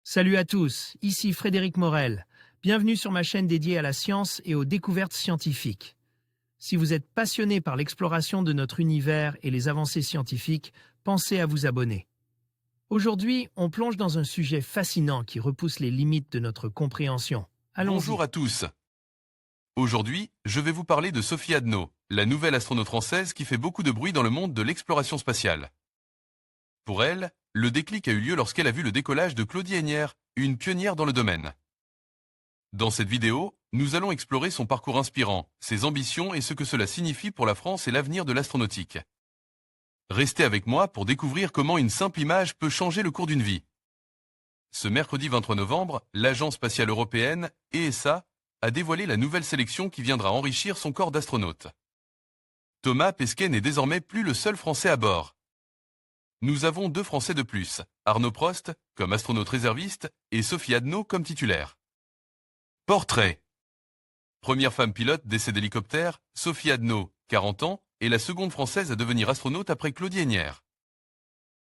Salut à tous, ici Frédéric Morel. Bienvenue sur ma chaîne dédiée à la science et aux découvertes scientifiques. Si vous êtes passionné par l'exploration de notre univers et les avancées scientifiques, pensez à vous abonner. Aujourd'hui, on plonge dans un sujet fascinant qui repousse les limites de notre compréhension. Allons-y. Bonjour à tous. Aujourd'hui, je vais vous parler de Sophie Adno, la nouvelle astronaute française qui fait beaucoup de bruit dans le monde de l'exploration spatiale. Pour elle, le déclic a eu lieu lorsqu'elle a vu le décollage de Claudie Heinière, une pionnière dans le domaine. Dans cette vidéo, nous allons explorer son parcours inspirant, ses ambitions et ce que cela signifie pour la France et l'avenir de l'astronautique. Restez avec moi pour découvrir comment une simple image peut changer le cours d'une vie. Ce mercredi 23 novembre, l'Agence spatiale européenne, ESA, a dévoilé la nouvelle sélection qui viendra enrichir son corps d'astronaute. Thomas Pesquet n'est désormais plus le seul Français à bord. Nous avons 2 Français de plus, Arnaud Prost, comme astronaute réserviste, et Sophie Adno comme titulaire. Portrait. Première femme pilote d'essai d'hélicoptère, Sophie Adno, 40 ans, est la seconde Française à devenir astronaute après Claudie Heinière.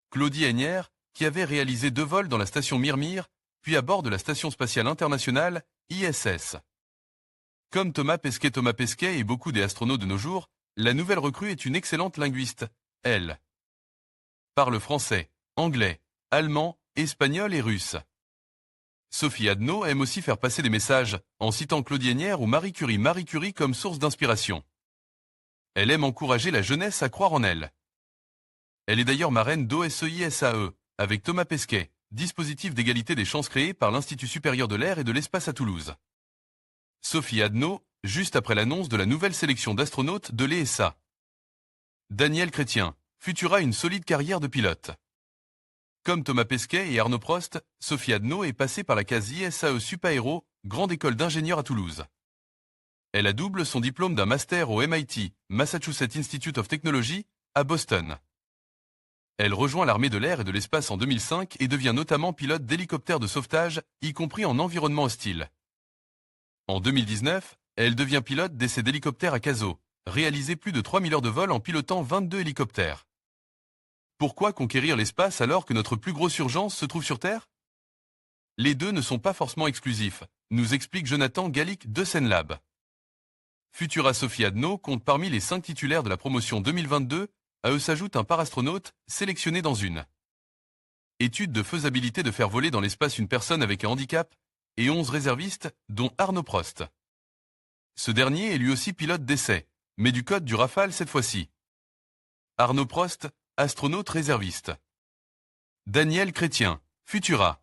Claudie Heinière, qui avait réalisé 2 vols dans la station Mir, puis à bord de la Station spatiale internationale, ISS. Comme Thomas Pesquet et beaucoup des astronautes de nos jours, la nouvelle recrue est une excellente linguiste. Elle parle français, anglais, allemand, espagnol et russe. Sophie Adno aime aussi faire passer des messages, en citant Claudie Heinière ou Marie Curie comme source d'inspiration. Elle aime encourager la jeunesse à croire en elle. Elle est d'ailleurs marraine d'OSEI-SAE, avec Thomas Pesquet, dispositif d'égalité des chances créé par l'Institut supérieur de l'air et de l'espace à Toulouse. Sophie Adno, juste après l'annonce de la nouvelle sélection d'astronautes de l'ESA. Daniel Chrétien, futura une solide carrière de pilote. Comme Thomas Pesquet et Arnaud Prost, Sophie Adno est passée par la case ISAE Supaéro, grande école d'ingénieurs à Toulouse. Elle a double son diplôme d'un master au MIT, Massachusetts Institute of Technology, à Boston. Elle rejoint l'armée de l'air et de l'espace en 2005 et devient notamment pilote d'hélicoptères de sauvetage, y compris en environnement hostile. En 2019, elle devient pilote d'essai d'hélicoptères à Cazaux, réalisé plus de 3000 heures de vol en pilotant 22 hélicoptères. Pourquoi conquérir l'espace alors que notre plus grosse urgence se trouve sur Terre? Les deux ne sont pas forcément exclusifs, nous explique Jonathan Gallic de Senlab. Futura Sophie Adno compte parmi les 5 titulaires de la promotion 2022, à eux s'ajoute un parastronaute sélectionné dans une étude de faisabilité de faire voler dans l'espace une personne avec un handicap et 11 réservistes, dont Arnaud Prost. Ce dernier est lui aussi pilote d'essai, mais du code du Rafale cette fois-ci. Arnaud Prost, astronaute réserviste. Daniel Chrétien, Futura.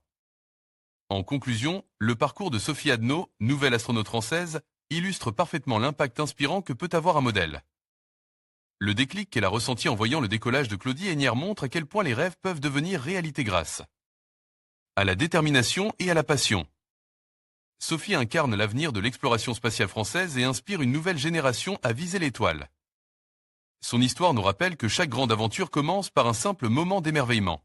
En conclusion, le parcours de Sophie Adno, nouvelle astronaute française, illustre parfaitement l'impact inspirant que peut avoir un modèle. Le déclic qu'elle a ressenti en voyant le décollage de Claudie Heinière montre à quel point les rêves peuvent devenir réalité grâce à la détermination et à la passion. Sophie incarne l'avenir de l'exploration spatiale française et inspire une nouvelle génération à viser l'étoile. Son histoire nous rappelle que chaque grande aventure commence par un simple moment d'émerveillement.